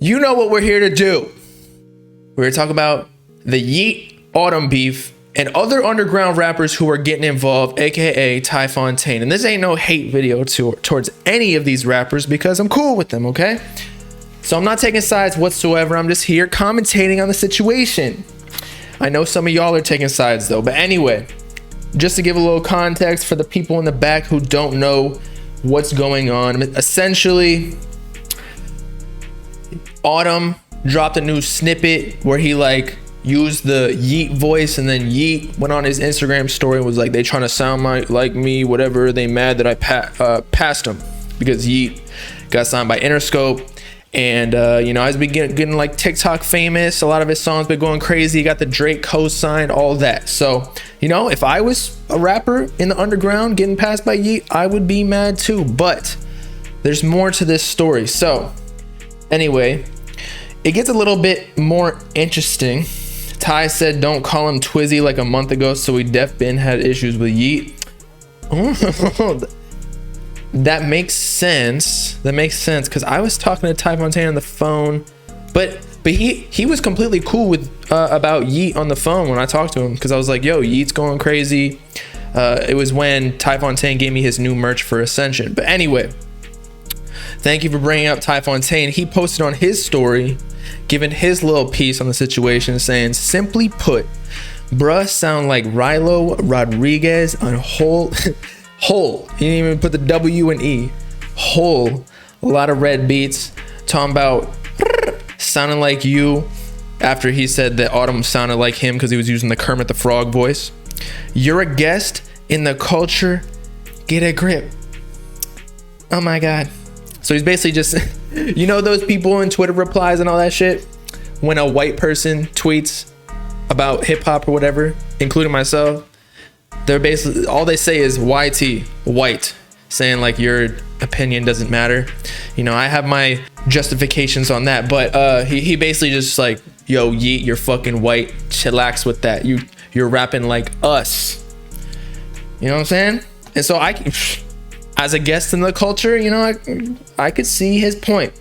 You know what we're here to do. We're here to talk about the Yeat Autumn beef and other underground rappers who are getting involved, aka TyFontaine. And this ain't no hate video towards any of these rappers because I'm cool with them, okay? So I'm not taking sides whatsoever. I'm just here commentating on the situation. I know some of y'all are taking sides though, but anyway, just to give a little context for the people in the back who don't know what's going on, essentially, Autumn dropped a new snippet where he like used the Yeat voice, and then Yeat went on his Instagram story and was like, they trying to sound like me, whatever, they mad that I passed him, because Yeat got signed by Interscope. And you know, I've been getting like TikTok famous. A lot of his songs been going crazy. He got the Drake co-signed, all that. So, you know, if I was a rapper in the underground getting passed by Yeat, I would be mad too. But there's more to this story. So anyway, it gets a little bit more interesting. Ty said don't call him Twizzy like a month ago, so we def been had issues with Yeat. That makes sense. That makes sense, because I was talking to TyFontaine on the phone, but he was completely cool with about Yeat on the phone when I talked to him, because I was like, yo, Yeat's going crazy. It was when TyFontaine gave me his new merch for Ascension. But anyway, thank you for bringing up TyFontaine. He posted on his story, giving his little piece on the situation, saying, simply put, bruh sound like Rilo Rodriguez on whole. Whole. He didn't even put the W and E. Whole. A lot of red beats. Talking about sounding like you, after he said that Autumn sounded like him because he was using the Kermit the Frog voice. You're a guest in the culture. Get a grip. Oh my God. So he's basically just, you know, those people in Twitter replies and all that shit, when a white person tweets about hip hop or whatever, including myself, they're basically, all they say is YT, white, saying like your opinion doesn't matter. You know, I have my justifications on that, but he basically just like, yo, Yeat, you're fucking white, chillax with that. You're rapping like us. You know what I'm saying? And so as a guest in the culture, you know, I could see his point.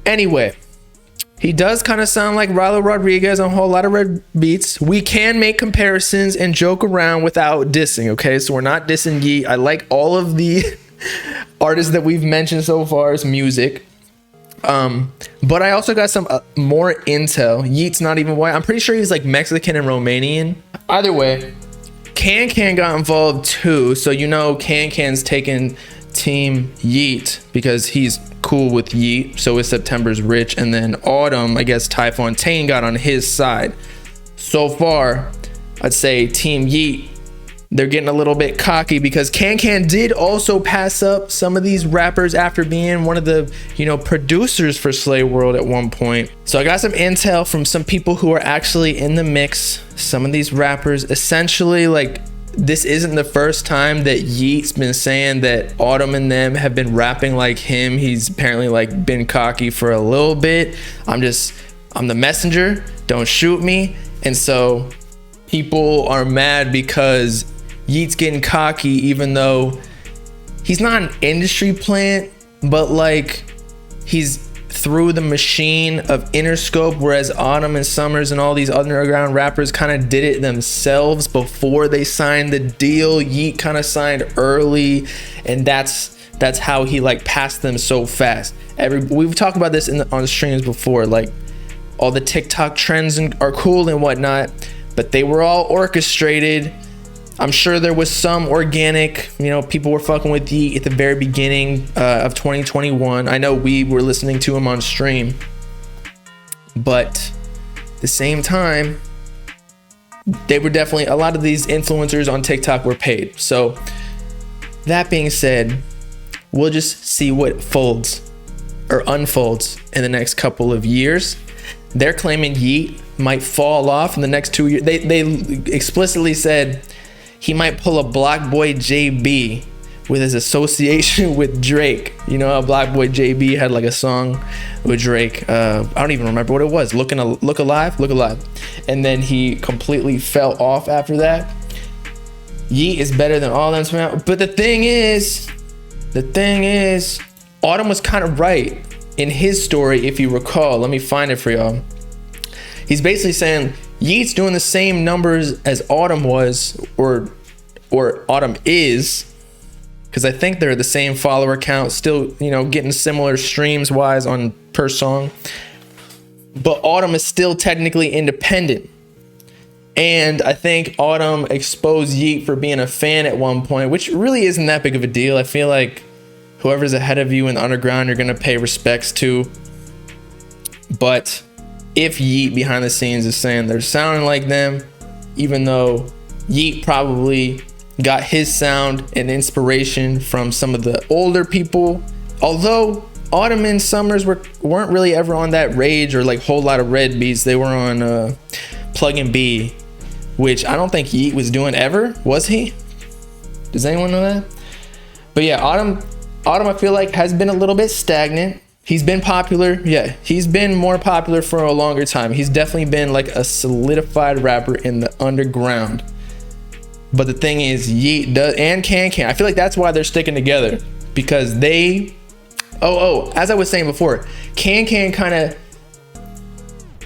Anyway, he does kind of sound like Rilo Rodriguez on a whole lot of red beats. We can make comparisons and joke around without dissing, okay? So we're not dissing Yeat. I like all of the artists that we've mentioned so far as music. But I also got some more intel. Yeat's not even white. I'm pretty sure he's like Mexican and Romanian. Either way, Kankan got involved too. So, you know, Kankan's taking Team Yeat because he's cool with Yeat. So is September's Rich. And then Autumn, I guess TyFontaine got on his side. So far, I'd say Team Yeat, they're getting a little bit cocky, because Kankan did also pass up some of these rappers after being one of the, you know, producers for Slay World at one point. So I got some intel from some people who are actually in the mix. Some of these rappers, essentially, like, this isn't the first time that Yeat's been saying that Autumn and them have been rapping like him. He's apparently like been cocky for a little bit. I'm the messenger, don't shoot me. And so people are mad because Yeat's getting cocky, even though he's not an industry plant, but like he's through the machine of Interscope, whereas Autumn and Summers and all these underground rappers kind of did it themselves before they signed the deal. Yeat kind of signed early, and that's how he like passed them so fast. We've talked about this on streams before, like all the TikTok trends are cool and whatnot, but they were all orchestrated. I'm sure there was some organic, you know, people were fucking with Yeat at the very beginning of 2021. I know we were listening to him on stream, but at the same time, they were definitely, a lot of these influencers on TikTok were paid. So that being said, we'll just see what folds or unfolds in the next couple of years. They're claiming Yeat might fall off in the next 2 years. They explicitly said he might pull a Block Boy JB with his association with Drake. You know how Block Boy JB had like a song with Drake. I don't even remember what it was. Look Alive. And then he completely fell off after that. Yeat is better than all them. But the thing is, Autumn was kind of right. in his story, if you recall, let me find it for y'all. He's basically saying Yeat's doing the same numbers as Autumn was, or Autumn is, because I think they're the same follower count, still, you know, getting similar streams wise on per song. But Autumn is still technically independent. And I think Autumn exposed Yeat for being a fan at one point, which really isn't that big of a deal. I feel like whoever's ahead of you in the underground, you're going to pay respects to. But if Yeat behind the scenes is saying they're sounding like them, even though Yeat probably got his sound and inspiration from some of the older people, although Autumn and Summers weren't really ever on that Rage or like Whole Lot of Red beats. They were on Plug and B, which I don't think Yeat was doing ever. Was he? Does anyone know that? But yeah, Autumn I feel like has been a little bit stagnant. He's been popular. Yeah, he's been more popular for a longer time. He's definitely been like a solidified rapper in the underground. But the thing is, Yeat does, and Kankan, I feel like that's why they're sticking together, because they, as I was saying before, Kankan kind of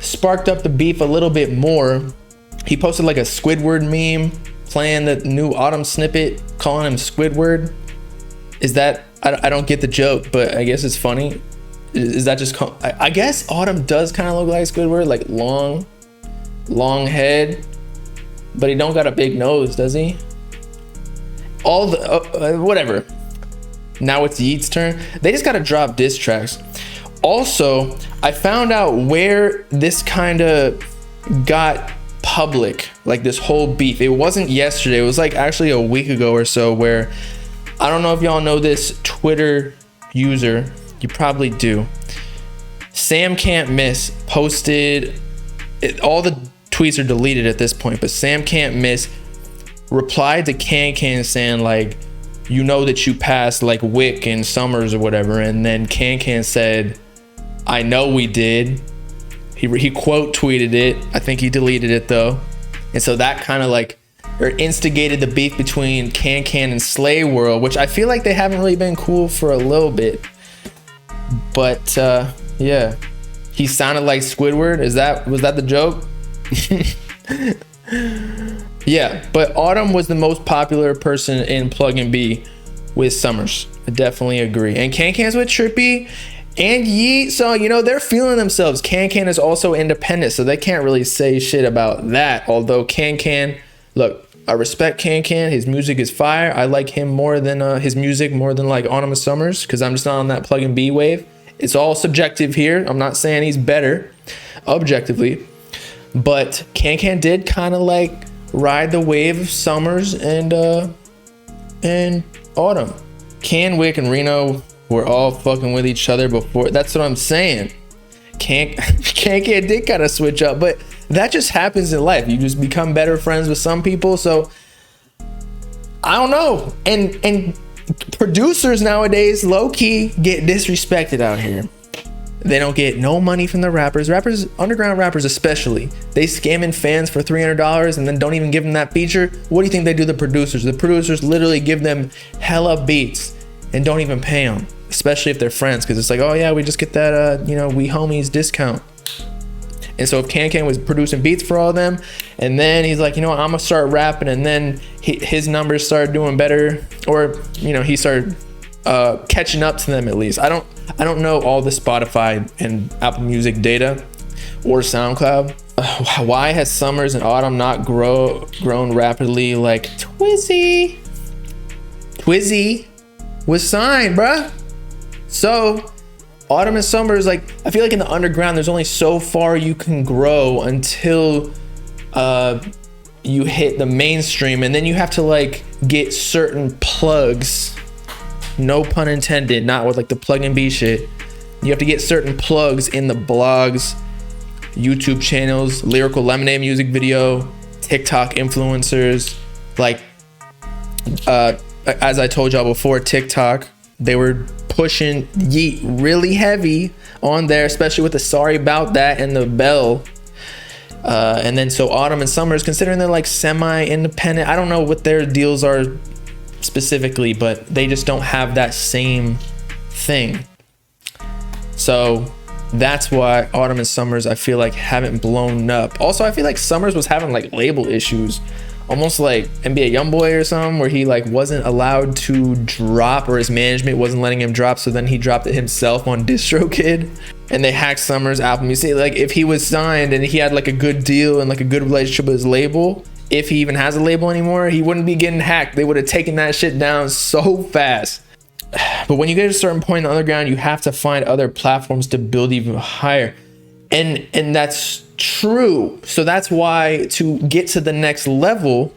sparked up the beef a little bit more. He posted like a Squidward meme playing the new Autumn snippet, calling him Squidward. Is that, I don't get the joke, but I guess it's funny. Is that just, I guess Autumn does kind of look like Squidward, like long head, but he don't got a big nose, does he? All the, whatever. Now it's Yeat's turn. They just got to drop diss tracks. Also, I found out where this kind of got public, like this whole beef. It wasn't yesterday. It was like actually a week ago or so, where, I don't know if y'all know this Twitter user. You probably do. Sam Can't Miss posted, all the tweets are deleted at this point, but Sam Can't Miss replied to Kankan saying like, you know that you passed like Wick and Summers or whatever. And then Kankan said, I know we did. He quote tweeted it. I think he deleted it though. And so that kind of like, or instigated the beef between Kankan and Slay World, which I feel like they haven't really been cool for a little bit. But yeah, he sounded like Squidward. Was that the joke? Yeah, but Autumn was the most popular person in Plug and B with Summers. I definitely agree. And Kankan's with Trippy and Yeat, so you know they're feeling themselves. Kankan is also independent, so they can't really say shit about that. Although Kankan, look, I respect Kankan. His music is fire. I like him more than his music more than like Autumn and Summers, because I'm just not on that Plug and B wave. It's all subjective here. I'm not saying he's better objectively, but Kankan did kind of like ride the wave of Summers and Autumn. Wick and Reno were all fucking with each other before. That's what I'm saying. Kankan did kind of switch up, but that just happens in life. You just become better friends with some people. So I don't know. And producers nowadays low-key get disrespected out here. They don't get no money from the rappers. Underground rappers especially, they scamming fans for $300 and then don't even give them that feature. What do you think they do to the producers? The producers literally give them hella beats and don't even pay them, especially if they're friends, because it's like, oh yeah, we just get that we homies discount. And so if Kankan was producing beats for all of them, and then he's like, I'm gonna start rapping, and then his numbers started doing better, or he started catching up to them at least. I don't know all the Spotify and Apple Music data or SoundCloud. Why has Summers and Autumn not grown rapidly like Twizzy? Twizzy was signed, bruh. So Autumn and Summers, like, I feel like in the underground, there's only so far you can grow until you hit the mainstream, and then you have to like get certain plugs. No pun intended, not with like the Plug and B shit. You have to get certain plugs in the blogs, YouTube channels, Lyrical Lemonade music video, TikTok influencers. Like, as I told y'all before, TikTok, they were pushing Yeat really heavy on there, especially with the Sorry About That and the Bell. And then so Autumn and Summers, considering they're like semi-independent, I don't know what their deals are specifically, but they just don't have that same thing. So that's why Autumn and Summers, I feel like, haven't blown up. Also, I feel like Summers was having like label issues, almost like NBA Youngboy or something, where he like wasn't allowed to drop, or his management wasn't letting him drop, so then he dropped it himself on DistroKid, and they hacked Summers' album. You see, like, if he was signed and he had like a good deal and like a good relationship with his label, if he even has a label anymore, he wouldn't be getting hacked. They would have taken that shit down so fast. But when you get to a certain point in the underground, you have to find other platforms to build even higher. And that's true. So that's why, to get to the next level,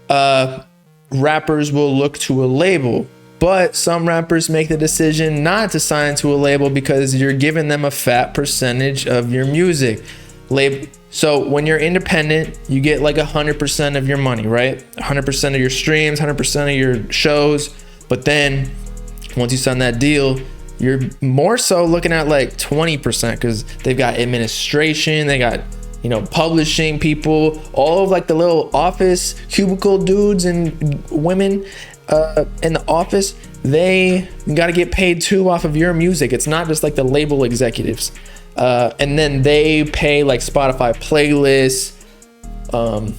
rappers will look to a label. But some rappers make the decision not to sign to a label because you're giving them a fat percentage of your music. So when you're independent, you get like 100% of your money, right? 100% of your streams, 100% of your shows. But then once you sign that deal, you're more so looking at like 20%, because they've got administration, they got, you know, publishing people, all of like the little office cubicle dudes and women in the office. They got to get paid too off of your music. It's not just like the label executives. And then they pay like Spotify playlists.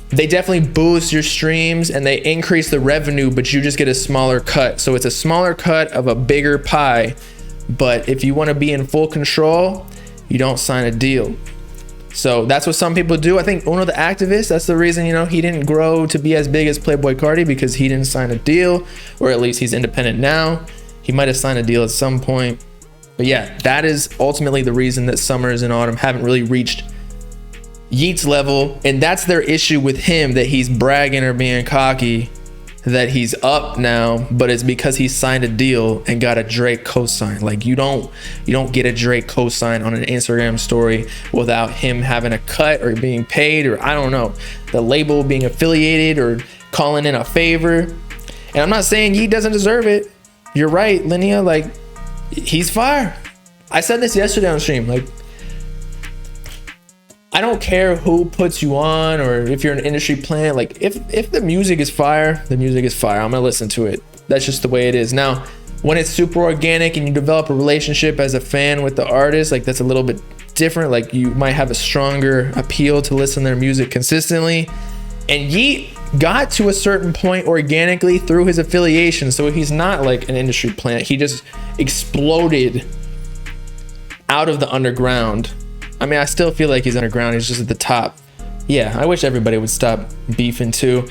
They definitely boost your streams and they increase the revenue, but you just get a smaller cut. So it's a smaller cut of a bigger pie. But if you want to be in full control, you don't sign a deal. So that's what some people do. I think Uno the Activist, that's the reason, you know, he didn't grow to be as big as Playboi Carti, because he didn't sign a deal, or at least he's independent now. He might have signed a deal at some point. But yeah, that is ultimately the reason that Summers and Autumn haven't really reached Yeat's level. And that's their issue with him, that he's bragging or being cocky that he's up now, but it's because he signed a deal and got a Drake cosign. Like, you don't get a Drake cosign on an Instagram story without him having a cut or being paid, or I don't know, the label being affiliated or calling in a favor. And I'm not saying Yeat doesn't deserve it. You're right, Linnea, like, he's fire. I said this yesterday on stream, like, I don't care who puts you on, or if you're an industry plant. Like, if the music is fire, the music is fire. I'm gonna listen to it. That's just the way it is. Now, when it's super organic and you develop a relationship as a fan with the artist, like, that's a little bit different. Like, you might have a stronger appeal to listen to their music consistently. And Yeat got to a certain point organically through his affiliation. So he's not like an industry plant. He just exploded out of the underground. I mean, I still feel like he's underground. He's just at the top. Yeah, I wish everybody would stop beefing too.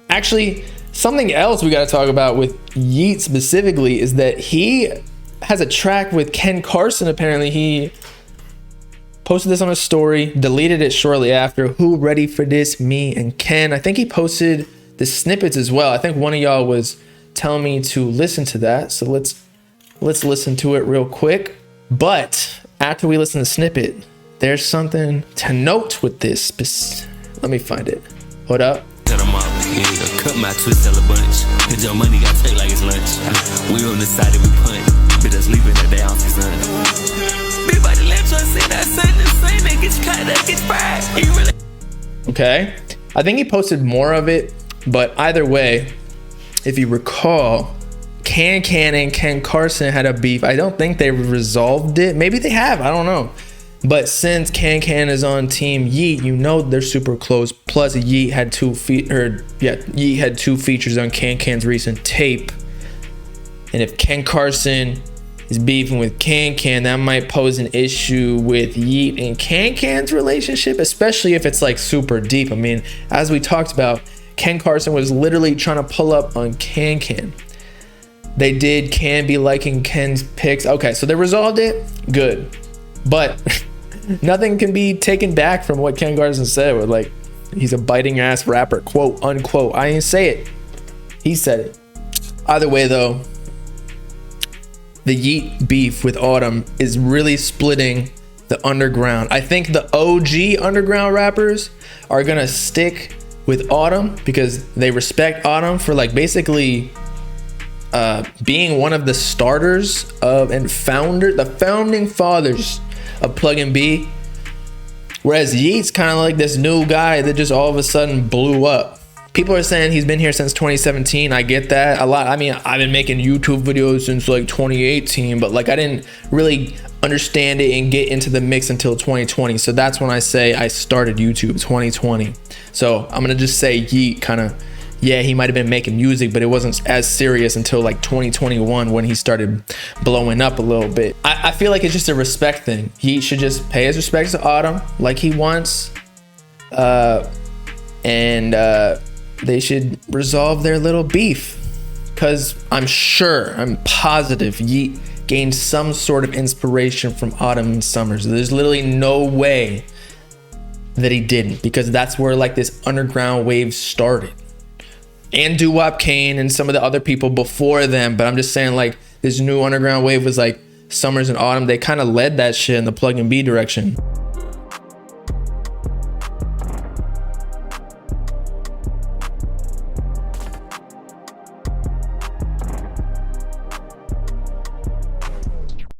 Actually, something else we got to talk about with Yeat specifically is that he has a track with Ken Carson. Apparently, he posted this on a story, deleted it shortly after. Who ready for this? Me and Ken. I think he posted the snippets as well. I think one of y'all was telling me to listen to that. So let's listen to it real quick. But after we listen to the snippet, there's something to note with this. Let me find it. Hold up. Cut them off. Yeah, cut my twist tell a bunch. Hit your money, got take like it's lunch. We on the side that we punt. But us leaving that day off the sun. Big body left trying to say that same that gets cut, that gets fried. You really. Okay. I think he posted more of it, but either way, if you recall, Kankan and Ken Carson had a beef. I don't think they resolved it. Maybe they have. I don't know. But since Kankan is on Team Yeat, you know they're super close. Plus, Yeat had two features on Kankan's recent tape. And if Ken Carson is beefing with Kankan, that might pose an issue with Yeat and Kankan's relationship, especially if it's like super deep. I mean, as we talked about, Ken Carson was literally trying to pull up on Kankan. They did Can be liking Ken's pics. Okay, so they resolved it. Good. But nothing can be taken back from what Ken Carson said. With like, he's a biting ass rapper, quote unquote. I didn't say it. He said it. Either way though, the Yeat beef with Autumn is really splitting the underground. I think the OG underground rappers are gonna stick with Autumn because they respect Autumn for like basically being one of the starters of and the founding fathers of Plug and B. Whereas Yeat's kind of like this new guy that just all of a sudden blew up. People are saying he's been here since 2017. I get that a lot. I mean, I've been making YouTube videos since like 2018, but like I didn't really understand it and get into the mix until 2020. So that's when I say I started YouTube, 2020. So I'm gonna just say Yeat kind of, yeah, he might have been making music, but it wasn't as serious until like 2021 when he started blowing up a little bit. I feel like it's just a respect thing. Yeat should just pay his respects to Autumn like he wants. They should resolve their little beef, because I'm positive Yeat gained some sort of inspiration from Autumn and Summers. There's literally no way that he didn't, because that's where like this underground wave started. And Doo-Wop Kane and some of the other people before them, but I'm just saying like this new underground wave was like Summers and Autumn. They kind of led that shit in the plug and B direction.